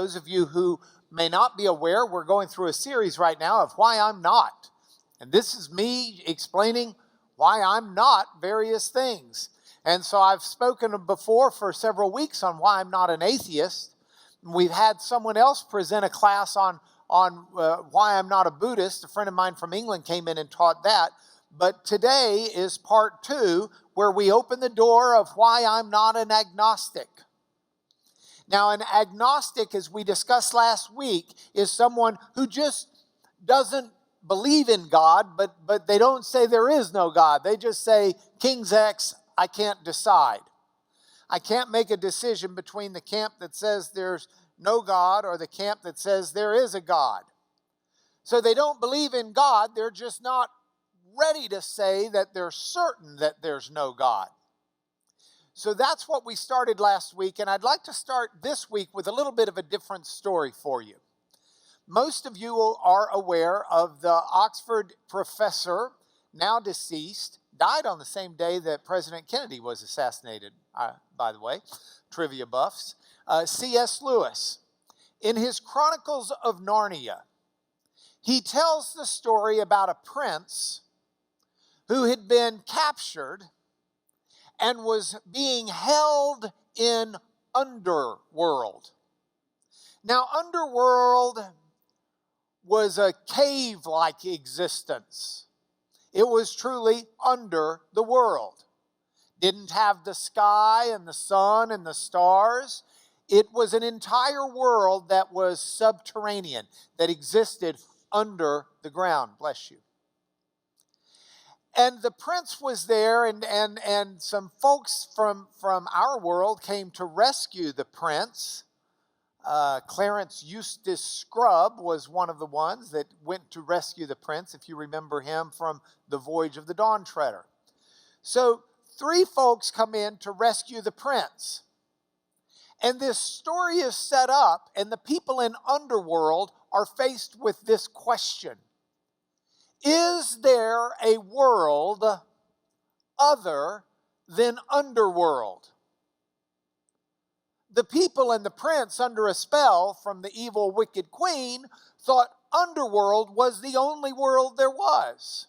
those of you who may not be aware, we're going through a series right now of why I'm not. And this is me explaining why I'm not various things. And so I've spoken before for several weeks on why I'm not an atheist. We've had someone else present a class on why I'm not a Buddhist. A friend of mine from England came in and taught that. But today is part 2, where we open the door of why I'm not an agnostic. Now, an agnostic, as we discussed last week, is someone who just doesn't believe in God, but they don't say there is no God. They just say, King's X, I can't decide. I can't make a decision between the camp that says there's no God or the camp that says there is a God. So they don't believe in God. They're just not ready to say that they're certain that there's no God. So that's what we started last week, and I'd like to start this week with a little bit of a different story for you. Most of you are aware of the Oxford professor, now deceased, died on the same day that President Kennedy was assassinated, by the way, trivia buffs, C.S. Lewis. In his Chronicles of Narnia, he tells the story about a prince who had been captured and was being held in underworld. Now, underworld was a cave-like existence. It was truly under the world. Didn't have the sky and the sun and the stars. It was an entire world that was subterranean, that existed under the ground. Bless you. And the prince was there, and some folks from our world came to rescue the prince. Clarence Eustace Scrubb was one of the ones that went to rescue the prince, if you remember him from the Voyage of the Dawn Treader. So 3 folks come in to rescue the prince. And this story is set up, and the people in underworld are faced with this question. Is there a world other than underworld? The people and the prince, under a spell from the evil, wicked queen, thought underworld was the only world there was.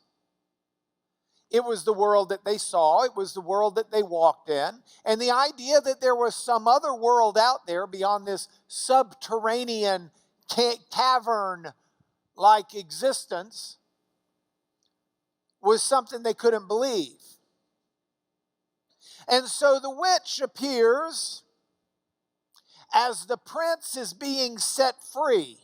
It was the world that they saw. It was the world that they walked in. And the idea that there was some other world out there beyond this subterranean cavern-like existence was something they couldn't believe. And so the witch appears as the prince is being set free.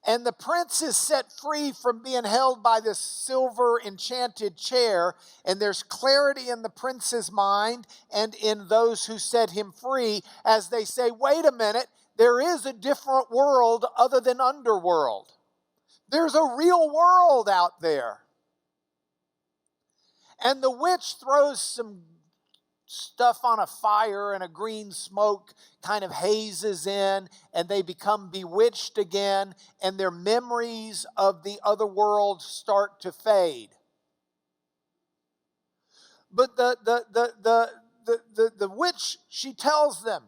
And the prince is set free from being held by this silver enchanted chair. And there's clarity in the prince's mind and in those who set him free as they say, wait a minute, there is a different world other than underworld. There's a real world out there. And the witch throws some stuff on a fire and a green smoke kind of hazes in, and they become bewitched again, and their memories of the other world start to fade. But the witch, she tells them,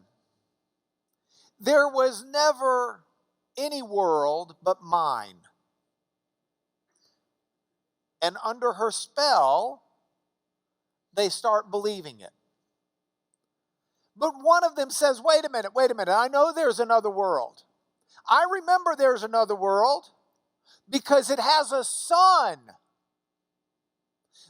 there was never any world but mine. And under her spell, they start believing it. But one of them says, wait a minute, I know there's another world. I remember there's another world because it has a sun.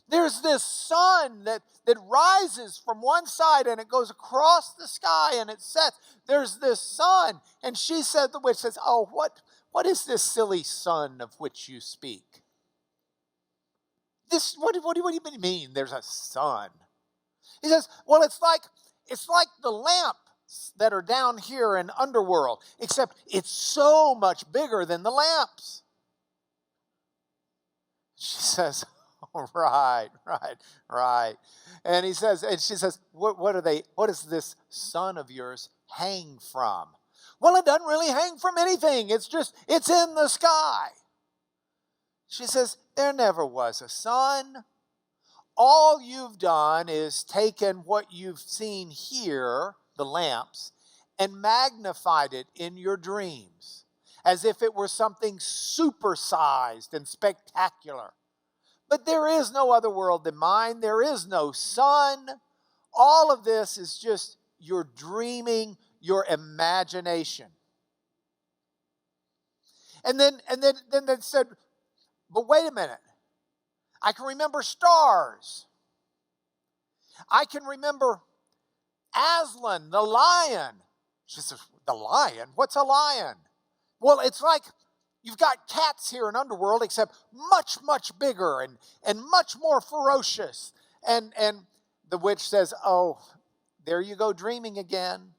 There's this sun that rises from one side and it goes across the sky and it sets. There's this sun. And she said, the witch says, oh, what is this silly sun of which you speak? What do you mean there's a sun? He says, well, it's like the lamps that are down here in underworld, except it's so much bigger than the lamps. She says, oh, right. And she says, what does this sun of yours hang from? Well, it doesn't really hang from anything. It's in the sky. She says, there never was a sun. All you've done is taken what you've seen here, the lamps, and magnified it in your dreams as if it were something supersized and spectacular. But there is no other world than mine. There is no sun. All of this is just your dreaming, your imagination. And then they said, but wait a minute. I can remember stars. I can remember Aslan, the lion. She says, the lion? What's a lion? Well, it's like you've got cats here in Underworld, except much, much bigger and much more ferocious. And the witch says, oh, there you go dreaming again.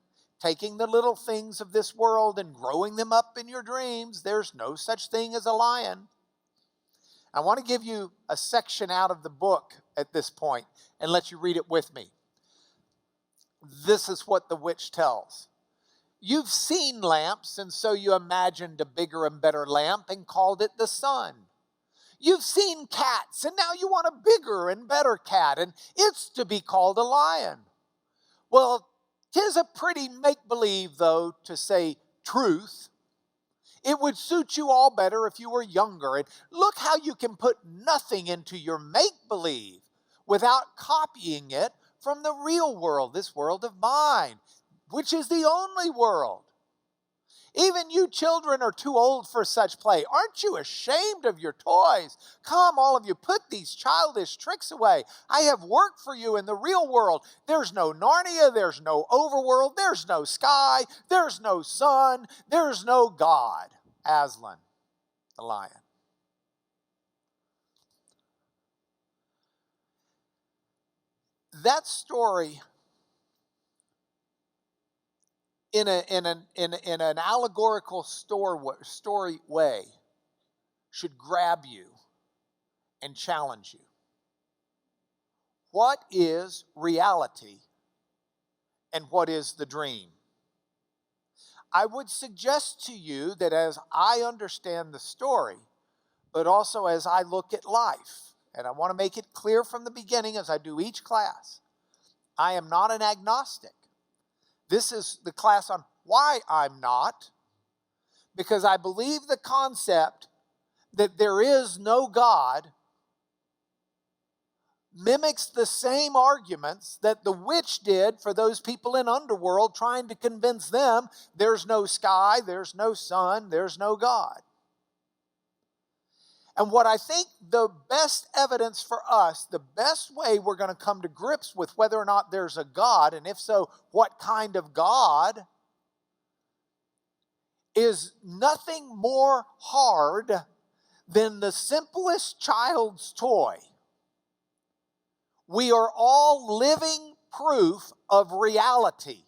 Taking the little things of this world and growing them up in your dreams. There's no such thing as a lion. I want to give you a section out of the book at this point and let you read it with me. This is what the witch tells. You've seen lamps, and so you imagined a bigger and better lamp and called it the sun. You've seen cats, and now you want a bigger and better cat, and it's to be called a lion. Well, 'tis a pretty make-believe, though, to say truth. It would suit you all better if you were younger. And look how you can put nothing into your make-believe without copying it from the real world, this world of mine, which is the only world. Even you children are too old for such play. Aren't you ashamed of your toys? Come, all of you, put these childish tricks away. I have work for you in the real world. There's no Narnia, there's no overworld, there's no sky, there's no sun, there's no God. Aslan, the lion. That story, in an allegorical story way, should grab you and challenge you. What is reality and what is the dream? I would suggest to you that as I understand the story, but also as I look at life, and I want to make it clear from the beginning as I do each class, I am not an agnostic. This is the class on why I'm not, because I believe the concept that there is no God mimics the same arguments that the witch did for those people in Underworld, trying to convince them there's no sky, there's no sun, there's no God. And what I think the best evidence for us, the best way we're going to come to grips with whether or not there's a God, and if so, what kind of God, is nothing more hard than the simplest child's toy. We are all living proof of reality,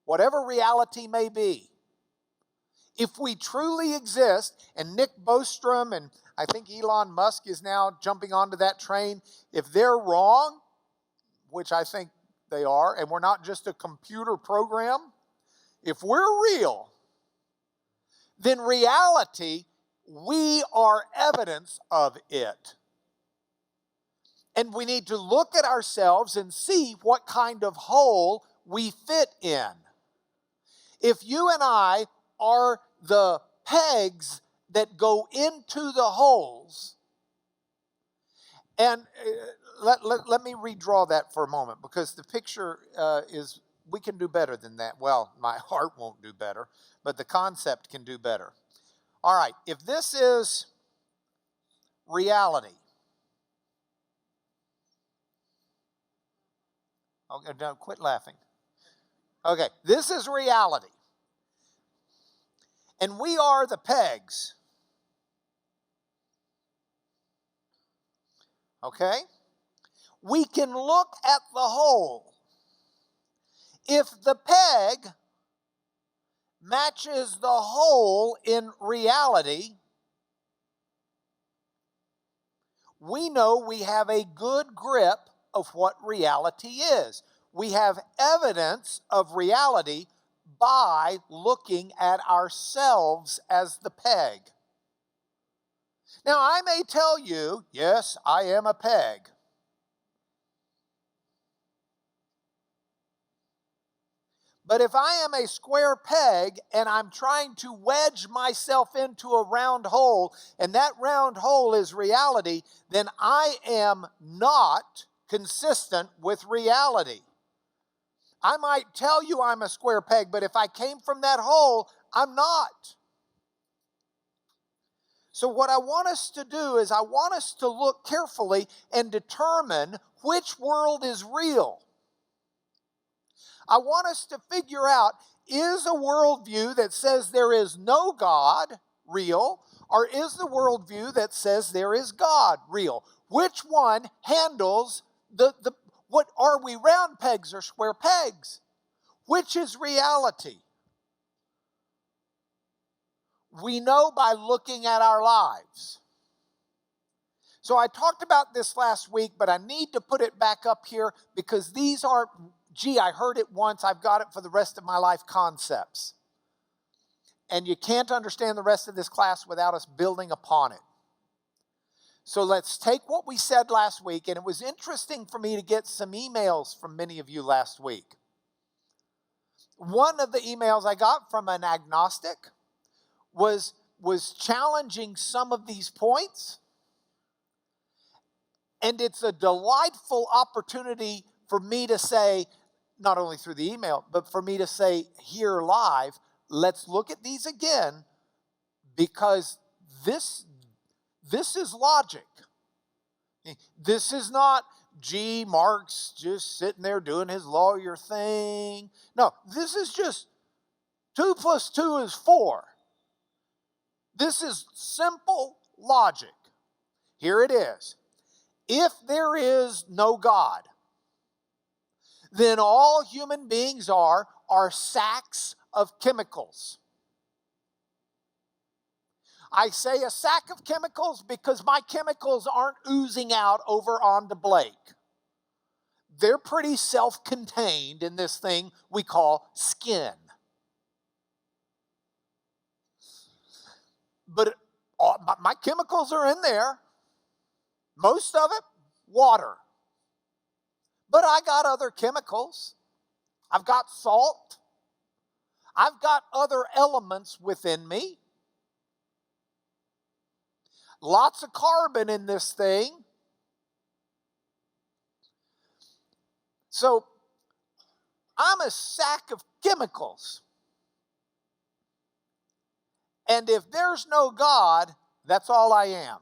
whatever reality may be. If we truly exist, and Nick Bostrom and I think Elon Musk is now jumping onto that train, if they're wrong, which I think they are, and we're not just a computer program, if we're real, then reality, we are evidence of it. And we need to look at ourselves and see what kind of hole we fit in. If you and I are the pegs that go into the holes, and let me redraw that for a moment, because the picture is, we can do better than that. Well, my heart won't do better, but the concept can do better. All right, if this is reality, okay, no, quit laughing. Okay, this is reality. And we are the pegs. Okay? We can look at the hole. If the peg matches the hole in reality, we know we have a good grip of what reality is. We have evidence of reality by looking at ourselves as the peg. Now, I may tell you, yes, I am a peg. But if I am a square peg and I'm trying to wedge myself into a round hole, and that round hole is reality, then I am not consistent with reality. I might tell you I'm a square peg, but if I came from that hole, I'm not. So what I want us to do is I want us to look carefully and determine which world is real. I want us to figure out, is a worldview that says there is no God real, or is the worldview that says there is God real? Which one handles what are we, round pegs or square pegs? Which is reality? We know by looking at our lives. So I talked about this last week, but I need to put it back up here because these aren't, I heard it once, I've got it for the rest of my life concepts. And you can't understand the rest of this class without us building upon it. So let's take what we said last week, and it was interesting for me to get some emails from many of you last week. One of the emails I got from an agnostic was challenging some of these points. And it's a delightful opportunity for me to say, not only through the email, but for me to say here live, let's look at these again, because this is logic. This is not, Mark's just sitting there doing his lawyer thing. No, this is just 2 + 2 is 4. This is simple logic. Here it is. If there is no God, then all human beings are sacks of chemicals. I say a sack of chemicals because my chemicals aren't oozing out over onto Blake. They're pretty self-contained in this thing we call skin. But my chemicals are in there. Most of it, water. But I got other chemicals. I've got salt. I've got other elements within me. Lots of carbon in this thing. So I'm a sack of chemicals. And if there's no God, that's all I am.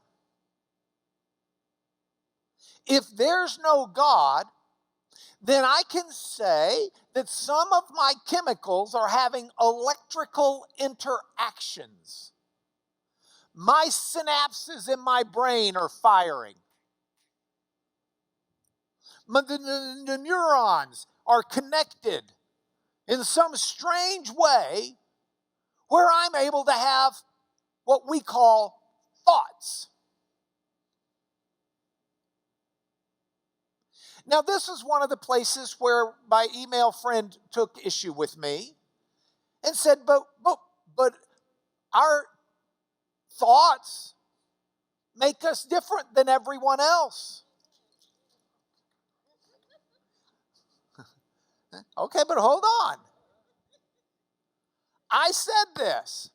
If there's no God, then I can say that some of my chemicals are having electrical interactions. My synapses in my brain are firing. The neurons are connected in some strange way where I'm able to have what we call thoughts. Now, this is one of the places where my email friend took issue with me and said, but our thoughts make us different than everyone else. Okay, but hold on. I said this.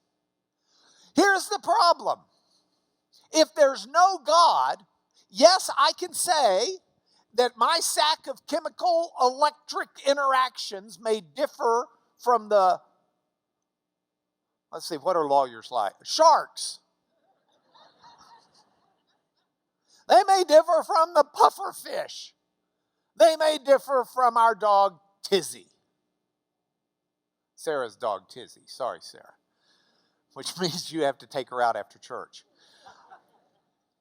Here's the problem. If there's no God, yes, I can say that my sack of chemical electric interactions may differ from the, let's see, what are lawyers like? Sharks. They may differ from the puffer fish. They may differ from our dog, Tizzy. Sarah's dog, Tizzy. Sorry, Sarah. Which means you have to take her out after church.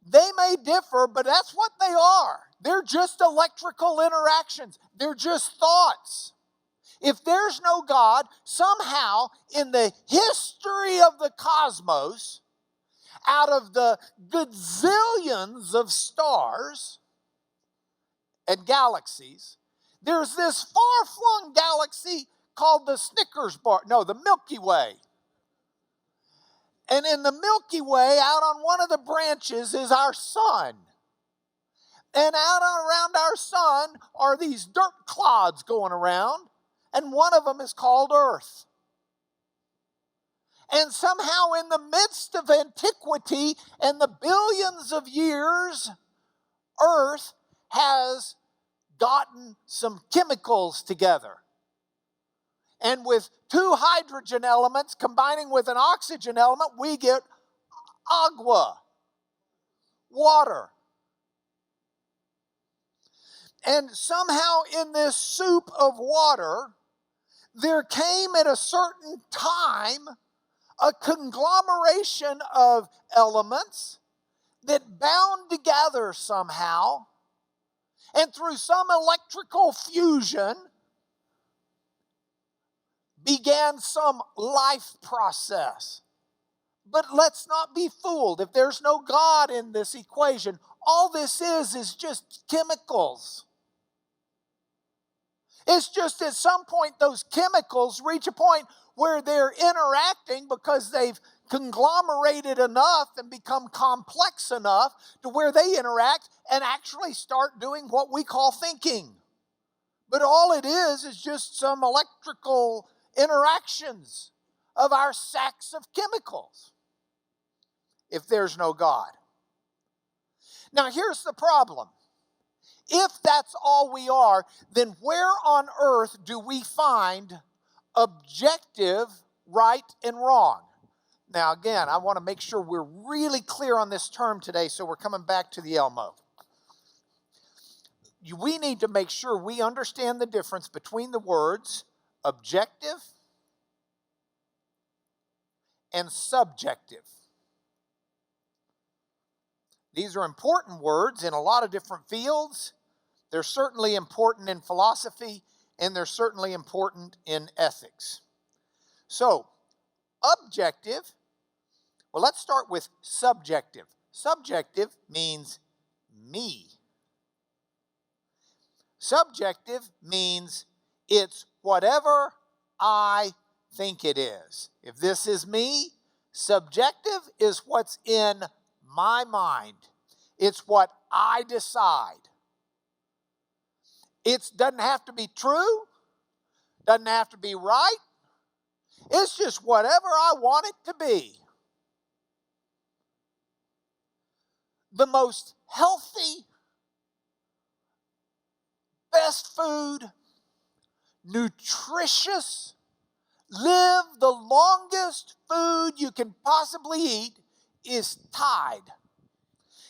They may differ, but that's what they are. They're just electrical interactions. They're just thoughts. If there's no God, somehow in the history of the cosmos, out of the gazillions of stars and galaxies, there's this far-flung galaxy called the the Milky Way. And in the Milky Way, out on one of the branches is our sun. And out around our sun are these dirt clods going around. and one of them is called earth. And somehow in the midst of antiquity and the billions of years, earth has gotten some chemicals together. And with two hydrogen elements combining with an oxygen element, we get agua, water. And somehow in this soup of water, there came at a certain time a conglomeration of elements that bound together somehow, and through some electrical fusion began some life process. But let's not be fooled. If there's no God in this equation, all this is just chemicals. It's just at some point those chemicals reach a point where they're interacting because they've conglomerated enough and become complex enough to where they interact and actually start doing what we call thinking. But all it is just some electrical interactions of our sacks of chemicals, if there's no God. Now here's the problem. If that's all we are, then where on earth do we find objective right and wrong? Now again, I want to make sure we're really clear on this term today, so we're coming back to the Elmo. We need to make sure we understand the difference between the words objective and subjective. These are important words in a lot of different fields. They're certainly important in philosophy, and they're certainly important in ethics. So, objective, well, let's start with subjective. Subjective means me. Subjective means it's whatever I think it is. If this is me, subjective is what's in my mind. It's what I decide. It doesn't have to be true, doesn't have to be right. It's just whatever I want it to be. The most healthy, best food, nutritious, live the longest food you can possibly eat is tied.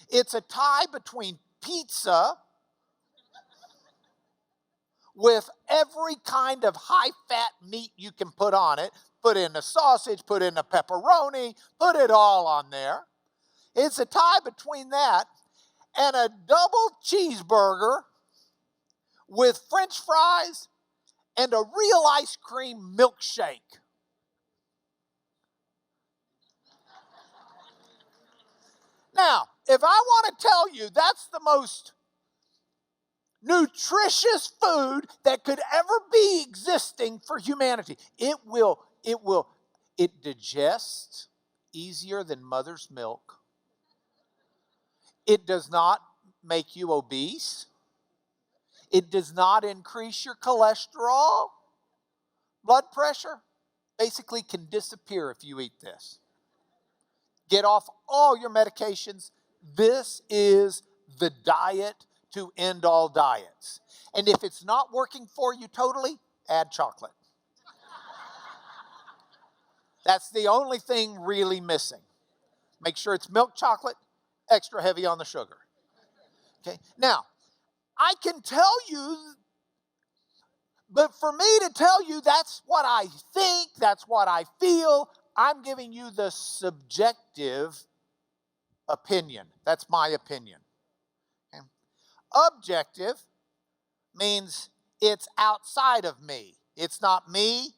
It's a tie between pizza with every kind of high-fat meat you can put on it. Put in the sausage, put in the pepperoni, put it all on there. It's a tie between that and a double cheeseburger with French fries and a real ice cream milkshake. Now, if I want to tell you that's the most nutritious food that could ever be existing for humanity, it digests easier than mother's milk. It does not make you obese. It does not increase your cholesterol. Blood pressure basically can disappear if you eat this. Get off all your medications. This is the diet to end all diets. And if it's not working for you totally, add chocolate. That's the only thing really missing. Make sure it's milk chocolate, extra heavy on the sugar. Okay? Now, I can tell you, but for me to tell you that's what I think, that's what I feel, I'm giving you the subjective opinion. That's my opinion. Okay? Objective means it's outside of me. It's not me,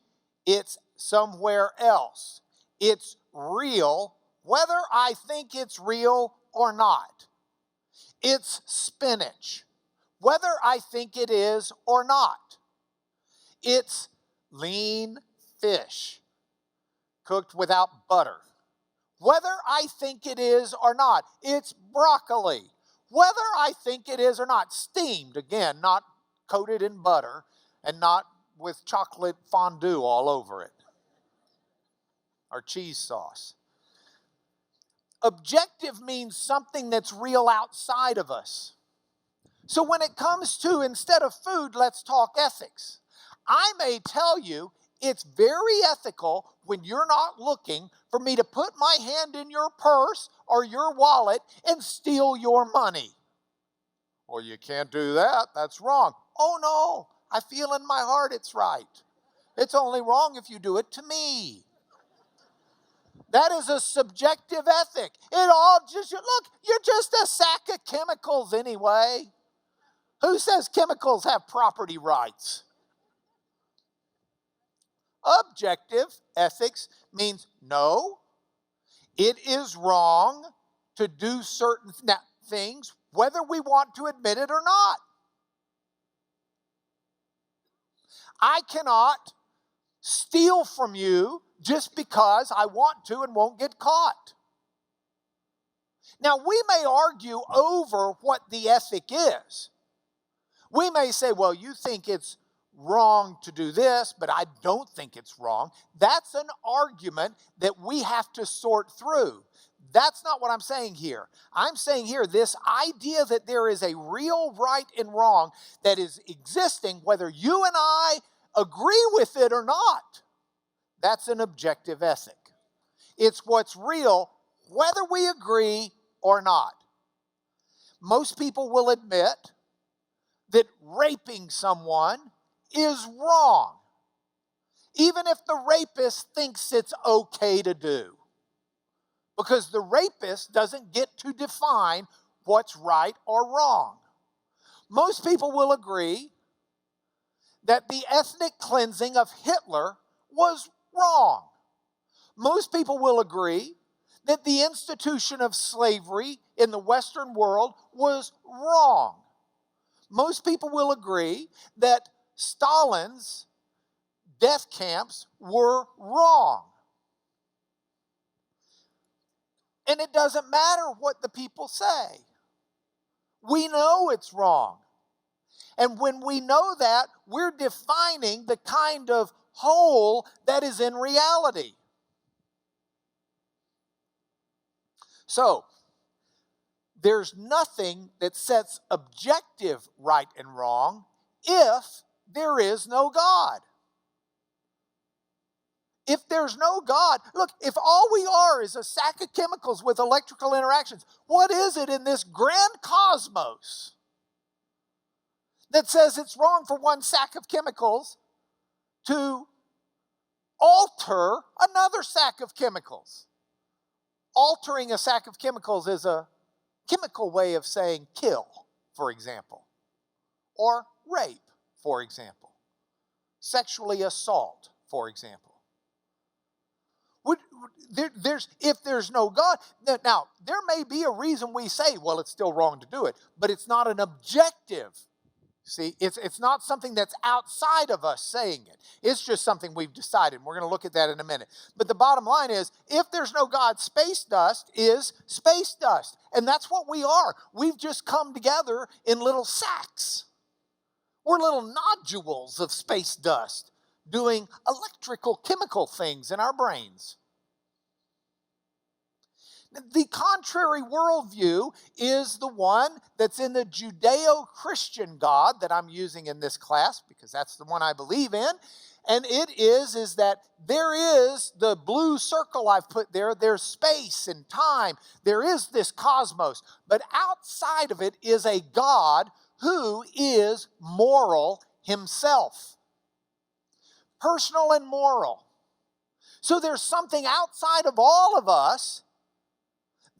it's somewhere else. It's real, whether I think it's real or not. It's spinach, whether I think it is or not. It's lean fish, cooked without butter, whether I think it is or not. It's broccoli, whether I think it is or not. Steamed, again, not coated in butter and not with chocolate fondue all over it, or cheese sauce. Objective means something that's real outside of us. So when it comes to, instead of food, let's talk ethics. I may tell you it's very ethical when you're not looking for me to put my hand in your purse or your wallet and steal your money. Well, you can't do that. That's wrong. Oh, no. I feel in my heart it's right. It's only wrong if you do it to me. That is a subjective ethic. It all just, look, you're just a sack of chemicals anyway. Who says chemicals have property rights? Objective ethics means no, it is wrong to do certain things, whether we want to admit it or not. I cannot steal from you just because I want to and won't get caught. Now, we may argue over what the ethic is. We may say, well, you think it's wrong to do this, but I don't think it's wrong. That's an argument that we have to sort through. That's not what I'm saying here. I'm saying here this idea that there is a real right and wrong that is existing, whether you and I agree with it or not. That's an objective ethic. It's what's real, whether we agree or not. Most people will admit that raping someone is wrong, even if the rapist thinks it's okay to do. Because the rapist doesn't get to define what's right or wrong. Most people will agree that the ethnic cleansing of Hitler was wrong. Most people will agree that the institution of slavery in the Western world was wrong. Most people will agree that Stalin's death camps were wrong. And it doesn't matter what the people say. We know it's wrong. And when we know that, we're defining the kind of whole that is in reality. So, there's nothing that sets objective right and wrong if there is no God. If there's no God, look, if all we are is a sack of chemicals with electrical interactions, what is it in this grand cosmos that says it's wrong for one sack of chemicals to alter another sack of chemicals? Altering a sack of chemicals is a chemical way of saying kill, for example, or rape, for example, sexually assault, for example. If there's no God, now, there may be a reason we say, well, it's still wrong to do it, but it's not an objective. See, it's not something that's outside of us saying it. It's just something we've decided. We're going to look at that in a minute. But the bottom line is, if there's no God, space dust is space dust. And that's what we are. We've just come together in little sacks. We're little nodules of space dust doing electrical, chemical things in our brains. The contrary worldview is the one that's in the Judeo-Christian God that I'm using in this class, because that's the one I believe in. And it is that there is the blue circle I've put there. There's space and time. There is this cosmos. But outside of it is a God who is moral himself. Personal and moral. So there's something outside of all of us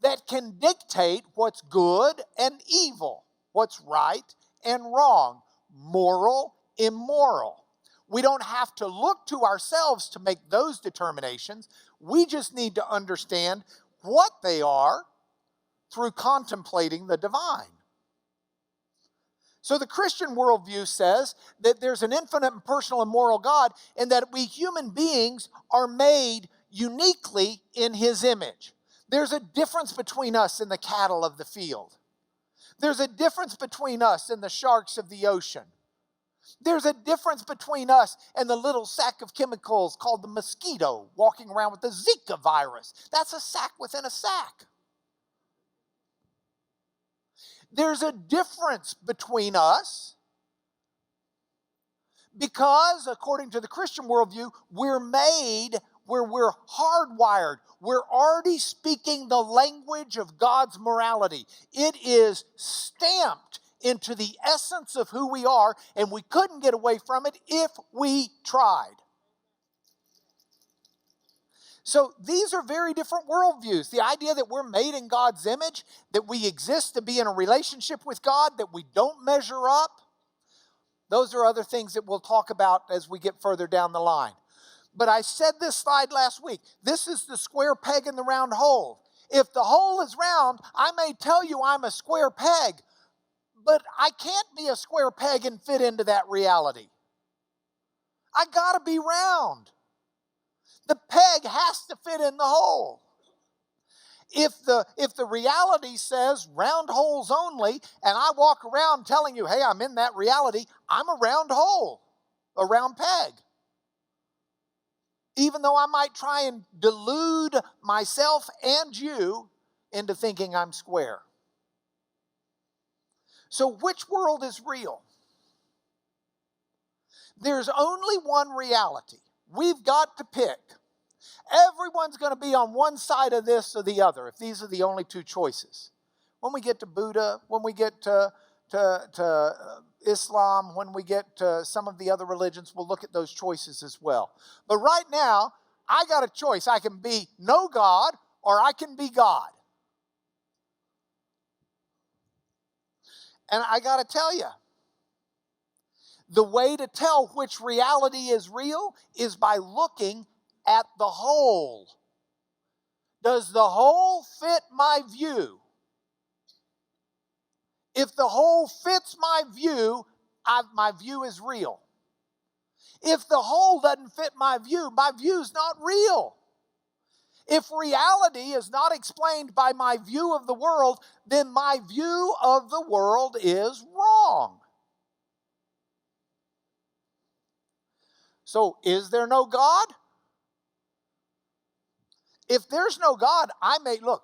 that can dictate what's good and evil, what's right and wrong, moral, immoral. We don't have to look to ourselves to make those determinations. We just need to understand what they are through contemplating the divine. So the Christian worldview says that there's an infinite and personal and moral God, and that we human beings are made uniquely in his image. There's a difference between us and the cattle of the field. There's a difference between us and the sharks of the ocean. There's a difference between us and the little sack of chemicals called the mosquito walking around with the Zika virus. That's a sack within a sack. There's a difference between us because, according to the Christian worldview, we're made where we're hardwired. We're already speaking the language of God's morality. It is stamped into the essence of who we are, and we couldn't get away from it if we tried. So these are very different worldviews. The idea that we're made in God's image, that we exist to be in a relationship with God, that we don't measure up, those are other things that we'll talk about as we get further down the line. But I said this slide last week. This is the square peg in the round hole. If the hole is round, I may tell you I'm a square peg, but I can't be a square peg and fit into that reality. I gotta be round. The peg has to fit in the hole. If the reality says round holes only, and I walk around telling you, hey, I'm in that reality, I'm a round hole, a round peg. Even though I might try and delude myself and you into thinking I'm square. So which world is real? There's only one reality. We've got to pick. Everyone's going to be on one side of this or the other if these are the only two choices. When we get to Buddha, when we get to Islam, when we get to some of the other religions, we'll look at those choices as well. But right now, I got a choice. I can be no God or I can be God. And I got to tell you, the way to tell which reality is real is by looking at the whole. Does the whole fit my view? If the whole fits my view is real. If the whole doesn't fit my view is not real. If reality is not explained by my view of the world, then my view of the world is wrong. So, is there no God? If there's no God,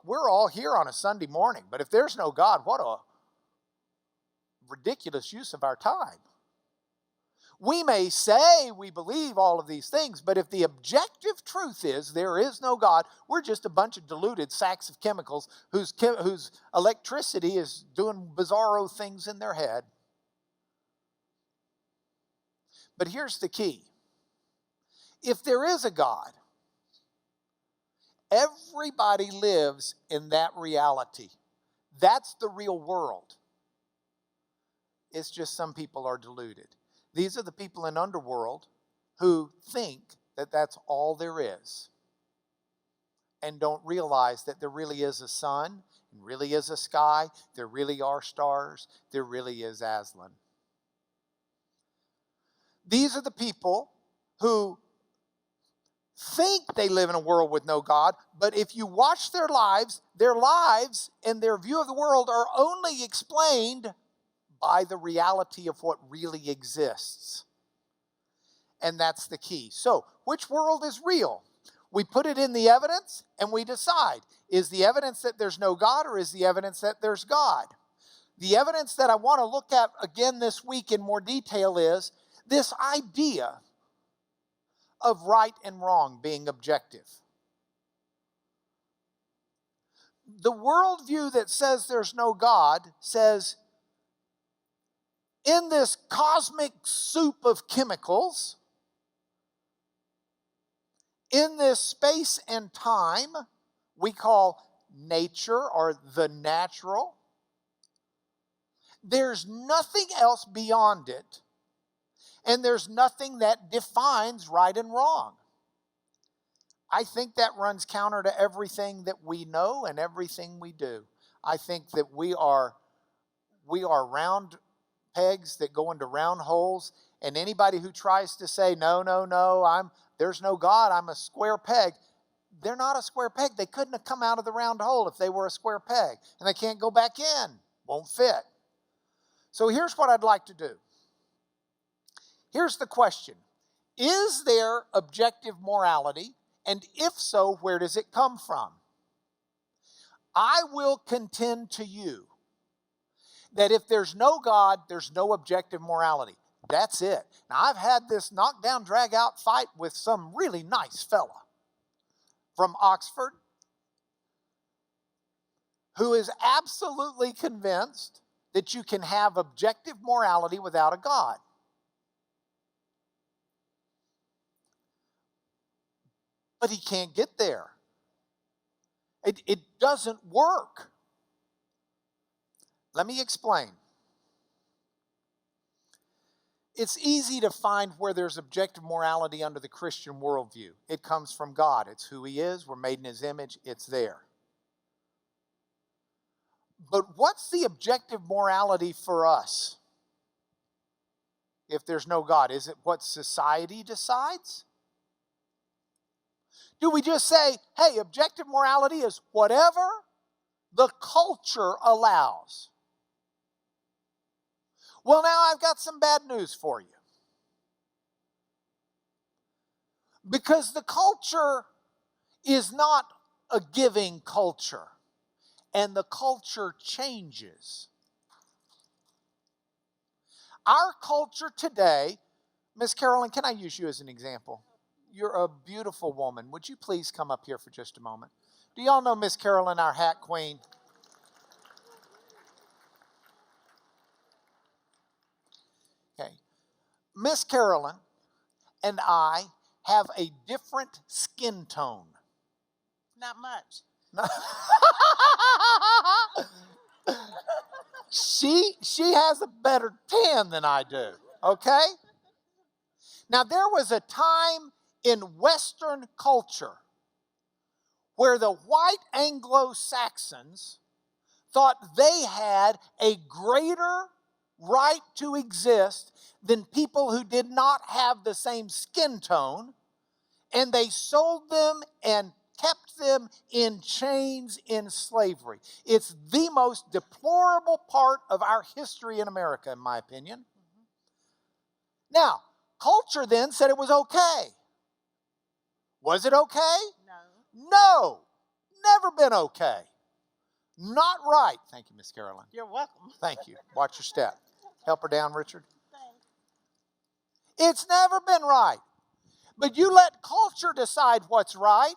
we're all here on a Sunday morning, but if there's no God, what a ridiculous use of our time. We may say we believe all of these things, but if the objective truth is there is no God, we're just a bunch of diluted sacks of chemicals whose electricity is doing bizarro things in their head. But here's the key. If there is a God, everybody lives in that reality. That's the real world. It's just some people are deluded. These are the people in underworld who think that that's all there is and don't realize that there really is a sun, and really is a sky, there really are stars, there really is Aslan. These are the people who think they live in a world with no God, but if you watch their lives and their view of the world are only explained by the reality of what really exists. And that's the key. So, which world is real? We put it in the evidence and we decide. Is the evidence that there's no God or is the evidence that there's God? The evidence that I want to look at again this week in more detail is this idea of right and wrong being objective. The worldview that says there's no God says, in this cosmic soup of chemicals, in this space and time we call nature or the natural, there's nothing else beyond it. And there's nothing that defines right and wrong. I think that runs counter to everything that we know and everything we do. I think that we are round pegs that go into round holes, and anybody who tries to say, no, there's no God, I'm a square peg, they're not a square peg. They couldn't have come out of the round hole if they were a square peg, and they can't go back in. Won't fit. So here's what I'd like to do. Here's the question. Is there objective morality? And if so, where does it come from? I will contend to you that if there's no God, there's no objective morality. That's it. Now, I've had this knockdown, drag out fight with some really nice fella from Oxford who is absolutely convinced that you can have objective morality without a God. But he can't get there. It doesn't work. Let me explain. It's easy to find where there's objective morality under the Christian worldview. It comes from God. It's who he is. We're made in his image. It's there. But what's the objective morality for us if there's no God? Is it what society decides? Do we just say, hey, objective morality is whatever the culture allows? Well, now I've got some bad news for you. Because the culture is not a giving culture, and the culture changes. Our culture today, Miss Carolyn, can I use you as an example? You're a beautiful woman. Would you please come up here for just a moment? Do y'all know Miss Carolyn, our hat queen? Okay. Miss Carolyn and I have a different skin tone. Not much. She has a better tan than I do, okay? Now, there was a time in Western culture where the white Anglo-Saxons thought they had a greater right to exist than people who did not have the same skin tone, and they sold them and kept them in chains in slavery. It's the most deplorable part of our history in America, in my opinion. Now, culture then said it was okay. Was it okay? No. No. Never been okay. Not right. Thank you, Miss Carolyn. You're welcome. Thank you. Watch your step. Help her down, Richard. Thanks. It's never been right. But you let culture decide what's right.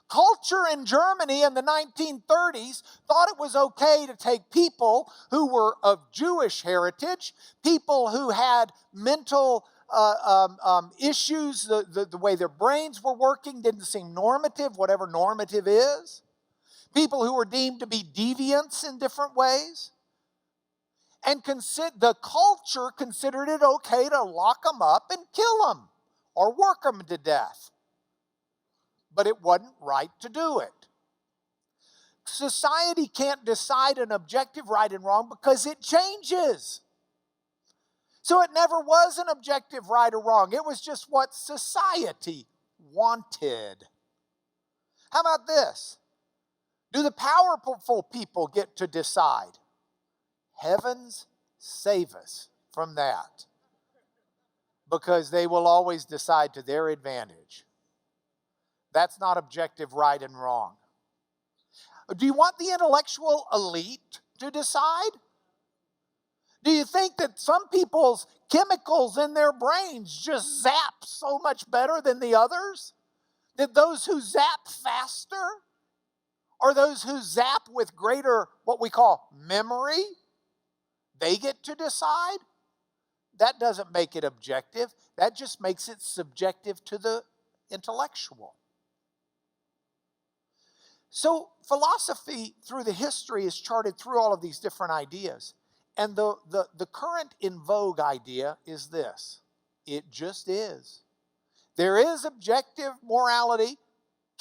Culture in Germany in the 1930s thought it was okay to take people who were of Jewish heritage, people who had mental issues, the way their brains were working didn't seem normative, whatever normative is. People who were deemed to be deviants in different ways. And the culture considered it okay to lock them up and kill them or work them to death. But it wasn't right to do it. Society can't decide an objective right and wrong because it changes. So it never was an objective right or wrong. It was just what society wanted. How about this? Do the powerful people get to decide? Heavens save us from that. Because they will always decide to their advantage. That's not objective right and wrong. Do you want the intellectual elite to decide? Do you think that some people's chemicals in their brains just zap so much better than the others? That those who zap faster or those who zap with greater, what we call memory, they get to decide? That doesn't make it objective. That just makes it subjective to the intellectual. So philosophy through the history is charted through all of these different ideas. And the current in vogue idea is this. It just is. There is objective morality.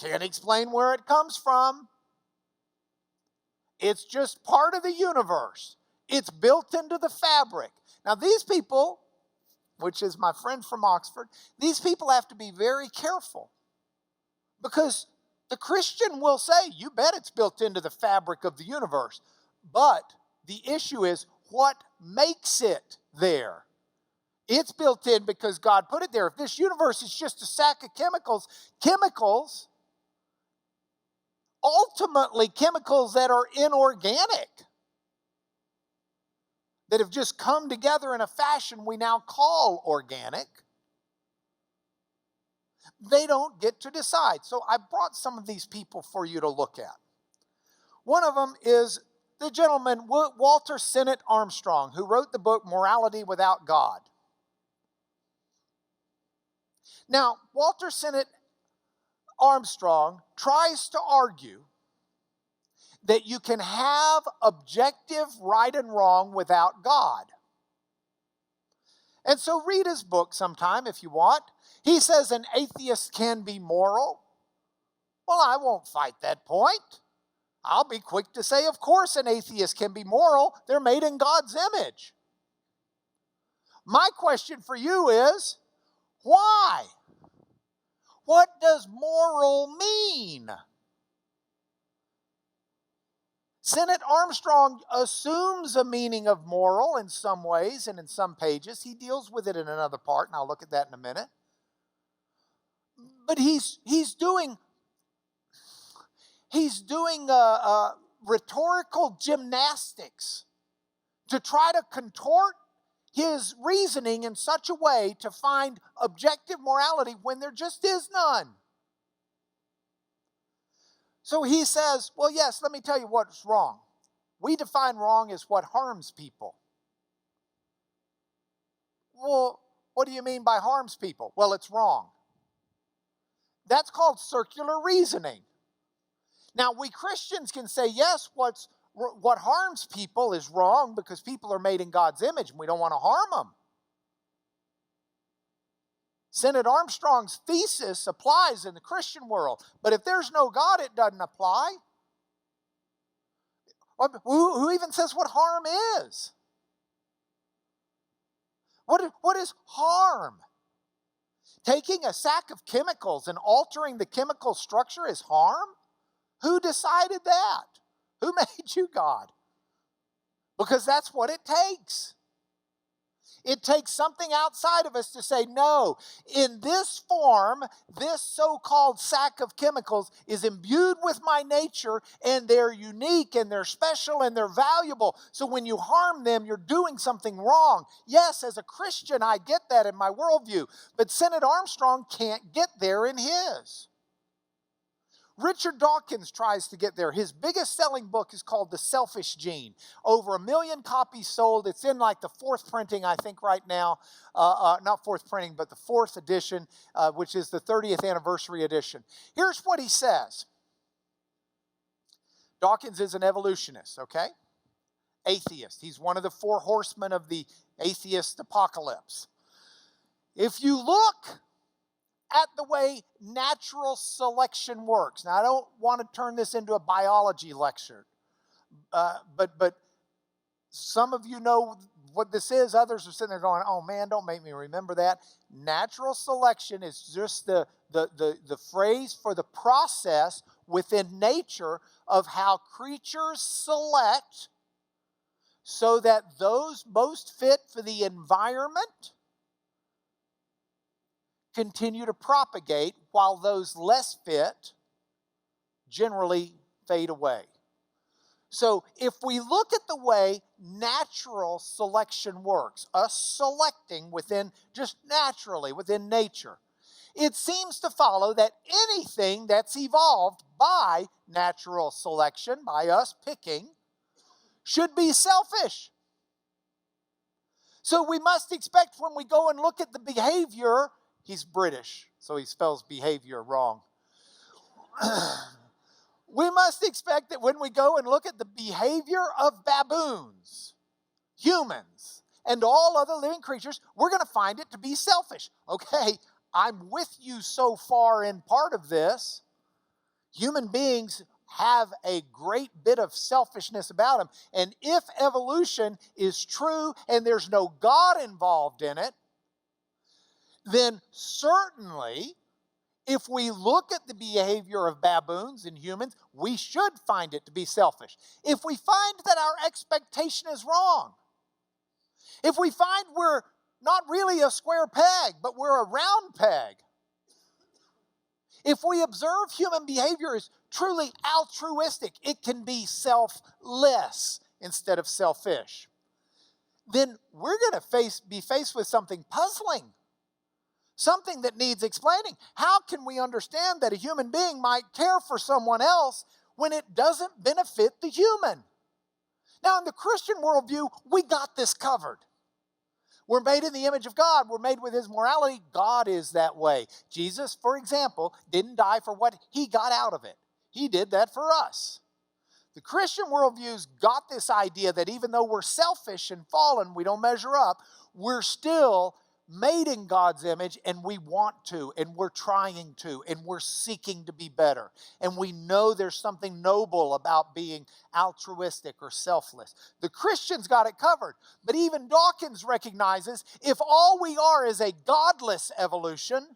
Can't explain where it comes from. It's just part of the universe. It's built into the fabric. Now these people, which is my friend from Oxford, these people have to be very careful. Because the Christian will say, you bet it's built into the fabric of the universe. But the issue is, what makes it there? It's built in because God put it there. If this universe is just a sack of chemicals, ultimately chemicals that are inorganic, that have just come together in a fashion we now call organic, they don't get to decide. So I brought some of these people for you to look at. One of them is the gentleman Walter Sennett Armstrong, who wrote the book Morality Without God. Now, Walter Sennett Armstrong tries to argue that you can have objective right and wrong without God. And so read his book sometime if you want. He says an atheist can be moral. Well, I won't fight that point. I'll be quick to say, of course an atheist can be moral. They're made in God's image. My question for you is, why? What does moral mean? Sennett Armstrong assumes a meaning of moral in some ways and in some pages. He deals with it in another part, and I'll look at that in a minute. But he's doing rhetorical gymnastics to try to contort his reasoning in such a way to find objective morality when there just is none. So he says, well, yes, let me tell you what's wrong. We define wrong as what harms people. Well, what do you mean by harms people? Well, it's wrong. That's called circular reasoning. Now, we Christians can say, yes, what harms people is wrong because people are made in God's image and we don't want to harm them. Sennett Armstrong's thesis applies in the Christian world, but if there's no God, it doesn't apply. Who even says what harm is? What is harm? Taking a sack of chemicals and altering the chemical structure is harm? Who decided that? Who made you God? Because that's what it takes. It takes something outside of us to say, no, in this form, this so-called sack of chemicals is imbued with my nature, and they're unique, and they're special, and they're valuable. So when you harm them, you're doing something wrong. Yes, as a Christian, I get that in my worldview, but Sennett Armstrong can't get there in his. Richard Dawkins tries to get there. His biggest selling book is called The Selfish Gene. Over 1 million copies sold. It's in like the 4th printing, I think, right now. Not 4th printing, but the 4th edition, which is the 30th anniversary edition. Here's what he says. Dawkins is an evolutionist, okay? Atheist. He's one of the 4 horsemen of the atheist apocalypse. If you look at the way natural selection works. Now, I don't want to turn this into a biology lecture, but some of you know what this is. Others are sitting there going, oh man, don't make me remember that. Natural selection is just the phrase for the process within nature of how creatures select so that those most fit for the environment continue to propagate while those less fit generally fade away. So if we look at the way natural selection works, us selecting within, just naturally within nature, it seems to follow that anything that's evolved by natural selection, by us picking, should be selfish. So we must expect when we go and look at the behavior. He's British, so he spells behavior wrong. We must expect that when we go and look at the behavior of baboons, humans, and all other living creatures, we're going to find it to be selfish. Okay, I'm with you so far in part of this. Human beings have a great bit of selfishness about them. And if evolution is true and there's no God involved in it, then certainly, if we look at the behavior of baboons and humans, we should find it to be selfish. If we find that our expectation is wrong, if we find we're not really a square peg, but we're a round peg. If we observe human behavior as truly altruistic, it can be selfless instead of selfish. Then we're going to be faced with something puzzling, something that needs explaining. How can we understand that a human being might care for someone else when it doesn't benefit the human? Now, in the Christian worldview, we got this covered. We're made in the image of God. We're made with His morality. God is that way. Jesus, for example, didn't die for what He got out of it. He did that for us. The Christian worldview's got this idea that even though we're selfish and fallen, we don't measure up, we're still made in God's image, and we want to, and we're trying to, and we're seeking to be better. And we know there's something noble about being altruistic or selfless. The Christians got it covered. But even Dawkins recognizes if all we are is a godless evolution,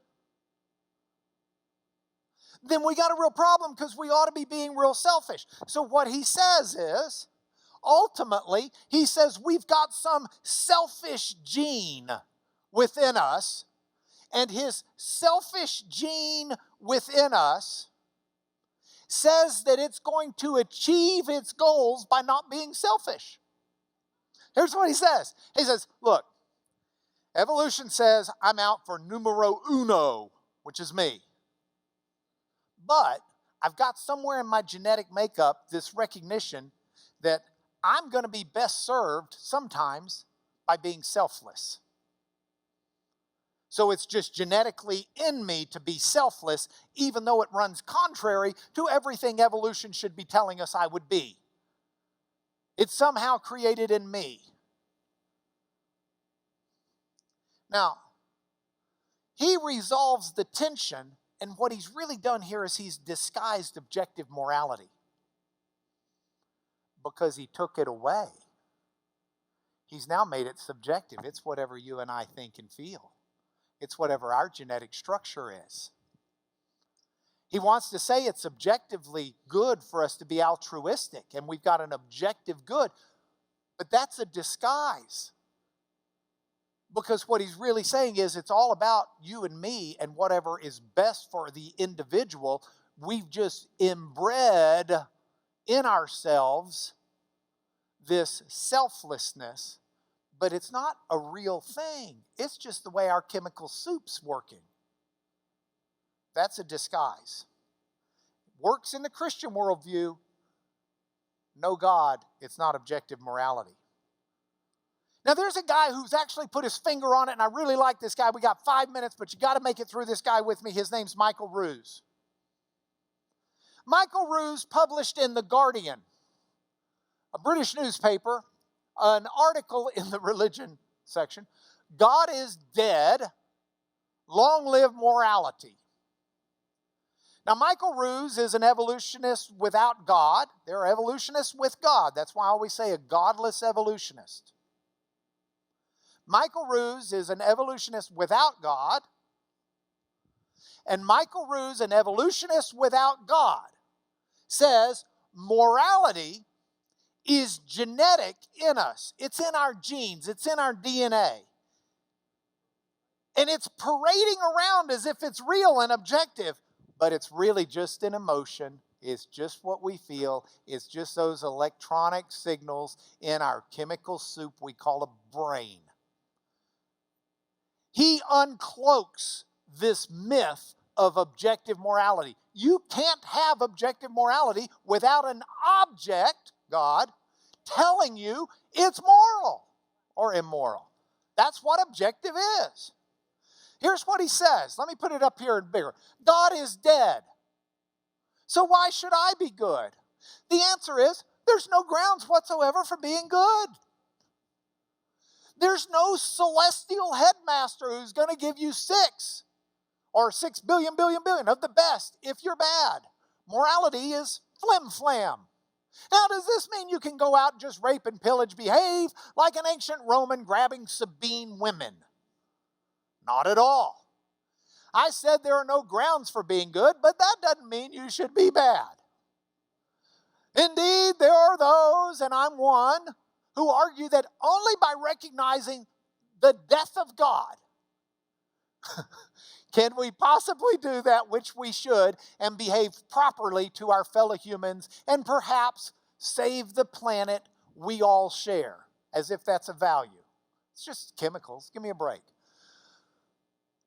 then we got a real problem, because we ought to be being real selfish. So what he says is, ultimately, he says we've got some selfish gene within us, and his selfish gene within us says that it's going to achieve its goals by not being selfish. Here's what he says. He says, look, evolution says I'm out for numero uno, which is me. But I've got somewhere in my genetic makeup this recognition that I'm going to be best served sometimes by being selfless. So it's just genetically in me to be selfless, even though it runs contrary to everything evolution should be telling us I would be. It's somehow created in me. Now, he resolves the tension, and what he's really done here is he's disguised objective morality, because he took it away. He's now made it subjective. It's whatever you and I think and feel. It's whatever our genetic structure is. He wants to say it's objectively good for us to be altruistic, and we've got an objective good, but that's a disguise. Because what he's really saying is it's all about you and me and whatever is best for the individual. We've just inbred in ourselves this selflessness, but it's not a real thing. It's just the way our chemical soup's working. That's a disguise. Works in the Christian worldview. No God, it's not objective morality. Now, there's a guy who's actually put his finger on it, and I really like this guy. We got 5 minutes, but you got to make it through this guy with me. His name's Michael Ruse. Michael Ruse published in The Guardian, a British newspaper, an article in the religion section. God is dead. Long live morality. Now, Michael Ruse is an evolutionist without God. There are evolutionists with God. That's why I always say a godless evolutionist. Michael Ruse is an evolutionist without God. And Michael Ruse, an evolutionist without God, says morality is genetic in us. It's in our genes. It's in our DNA. And it's parading around as if it's real and objective, but it's really just an emotion. It's just what we feel. It's just those electronic signals in our chemical soup we call a brain. He uncloaks this myth of objective morality. You can't have objective morality without an object, God, telling you it's moral or immoral. That's what objective is. Here's what he says. Let me put it up here in bigger. God is dead. So why should I be good? The answer is there's no grounds whatsoever for being good. There's no celestial headmaster who's going to give you 6 or 6 billion of the best if you're bad. Morality is flim-flam. Now, does this mean you can go out and just rape and pillage, behave like an ancient Roman grabbing Sabine women? Not at all. I said there are no grounds for being good, but that doesn't mean you should be bad. Indeed, there are those, and I'm one, who argue that only by recognizing the death of God, can we possibly do that which we should and behave properly to our fellow humans and perhaps save the planet we all share, as if that's a value? It's just chemicals. Give me a break.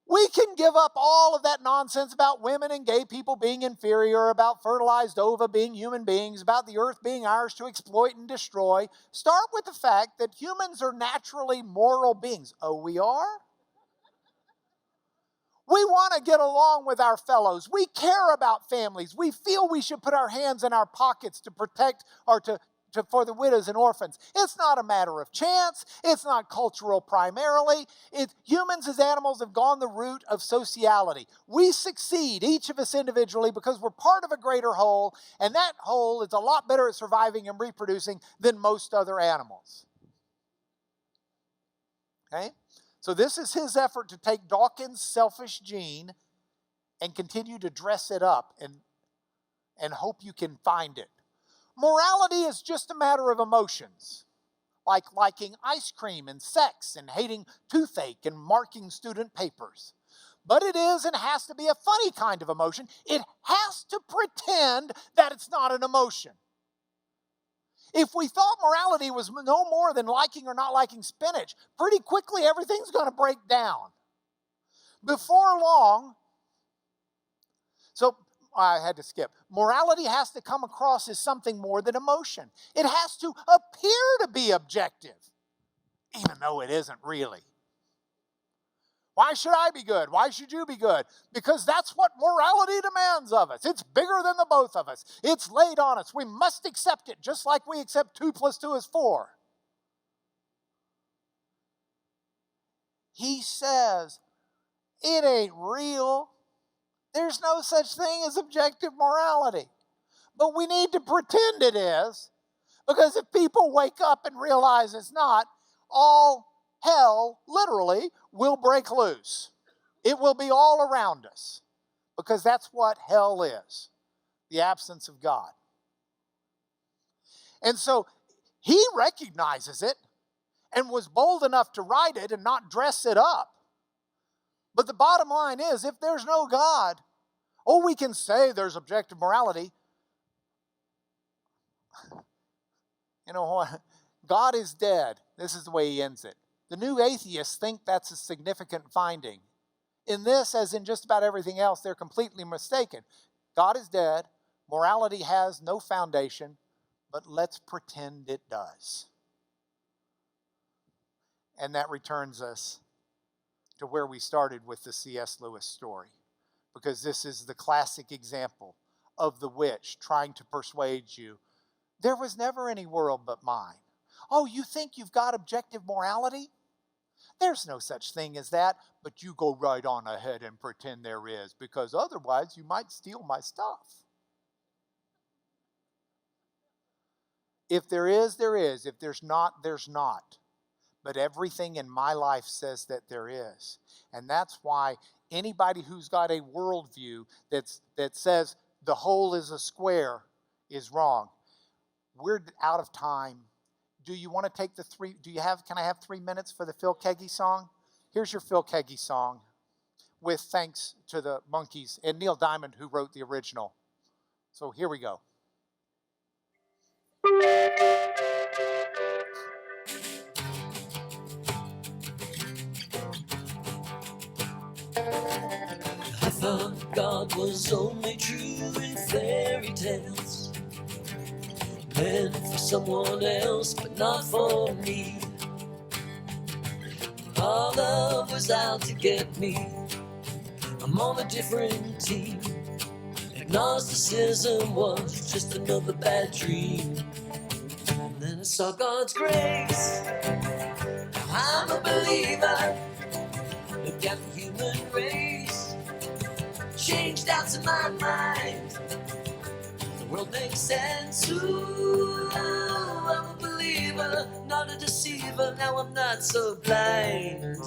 We can give up all of that nonsense about women and gay people being inferior, about fertilized ova being human beings, about the earth being ours to exploit and destroy. Start with the fact that humans are naturally moral beings. Oh, we are? We want to get along with our fellows. We care about families. We feel we should put our hands in our pockets to protect or for the widows and orphans. It's not a matter of chance. It's not cultural primarily. Humans as animals have gone the route of sociality. We succeed, each of us individually, because we're part of a greater whole, and that whole is a lot better at surviving and reproducing than most other animals. Okay? So this is his effort to take Dawkins' selfish gene and continue to dress it up and hope you can find it. Morality is just a matter of emotions, like liking ice cream and sex and hating toothache and marking student papers. But it is and has to be a funny kind of emotion. It has to pretend that it's not an emotion. If we thought morality was no more than liking or not liking spinach, pretty quickly everything's going to break down. Before long, so I had to skip. Morality has to come across as something more than emotion. It has to appear to be objective, even though it isn't really. Why should I be good? Why should you be good? Because that's what morality demands of us. It's bigger than the both of us. It's laid on us. We must accept it, just like we accept 2 + 2 is 4. He says, it ain't real. There's no such thing as objective morality. But we need to pretend it is, because if people wake up and realize it's not, all hell, literally, will break loose. It will be all around us, because that's what hell is, the absence of God. And so he recognizes it and was bold enough to write it and not dress it up. But the bottom line is, if there's no God, we can say there's objective morality. You know what? God is dead. This is the way he ends it. The new atheists think that's a significant finding. In this, as in just about everything else, they're completely mistaken. God is dead. Morality has no foundation, but let's pretend it does. And that returns us to where we started with the C.S. Lewis story, because this is the classic example of the witch trying to persuade you, there was never any world but mine. Oh, you think you've got objective morality? There's no such thing as that, but you go right on ahead and pretend there is, because otherwise you might steal my stuff. If there is, there is. If there's not, there's not. But everything in my life says that there is. And that's why anybody who's got a worldview that says the whole is a square is wrong. We're out of time. Do you want to take can I have 3 minutes for the Phil Keaggy song? Here's your Phil Keaggy song, with thanks to the Monkees and Neil Diamond, who wrote the original. So here we go. I thought God was only true in fairy tales, meant for someone else, but not for me. Our love was out to get me. I'm on a different team. Agnosticism was just another bad dream. And then I saw God's grace. Now I'm a believer. Look at the human race. Changed doubts in my mind. The world makes sense. Ooh, I'm a believer, not a deceiver. Now I'm not so blind.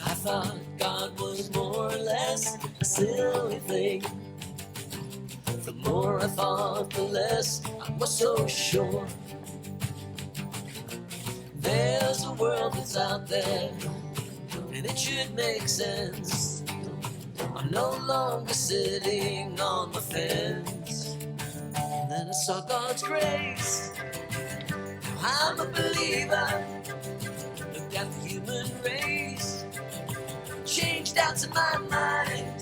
I thought God was more or less a silly thing. The more I thought, the less I was so sure. There's a world that's out there, and it should make sense. I'm no longer sitting on the fence. And then I saw God's grace. Now I'm a believer. Look at the human race. Changed out in my mind.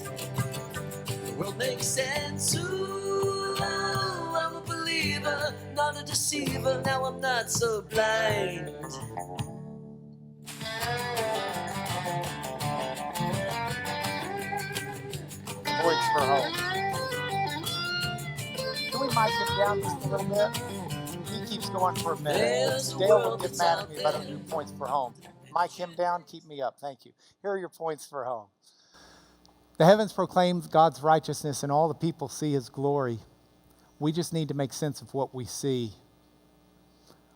The world makes sense. Ooh, I'm a believer, not a deceiver. Now I'm not so blind. Points for home. Can we mic him down just a little bit? He keeps going for a minute. There's a Dale will world get that's mad out at me if I don't there. do points for home. Mic him down, keep me up. Thank you. Here are your points for home. The heavens proclaim God's righteousness, and all the people see his glory. We just need to make sense of what we see.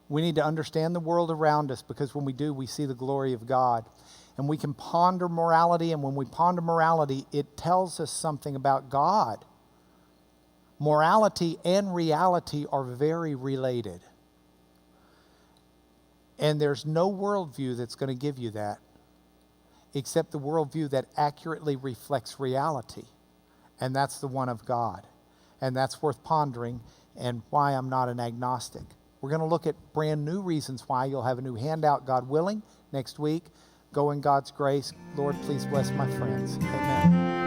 We need to understand the world around us, because when we do, we see the glory of God. And we can ponder morality, and when we ponder morality, it tells us something about God. Morality and reality are very related. And there's no worldview that's going to give you that, except the worldview that accurately reflects reality. And that's the one of God. And that's worth pondering, and why I'm not an agnostic. We're going to look at brand new reasons why. You'll have a new handout, God willing, next week. Go in God's grace. Lord, please bless my friends. Amen.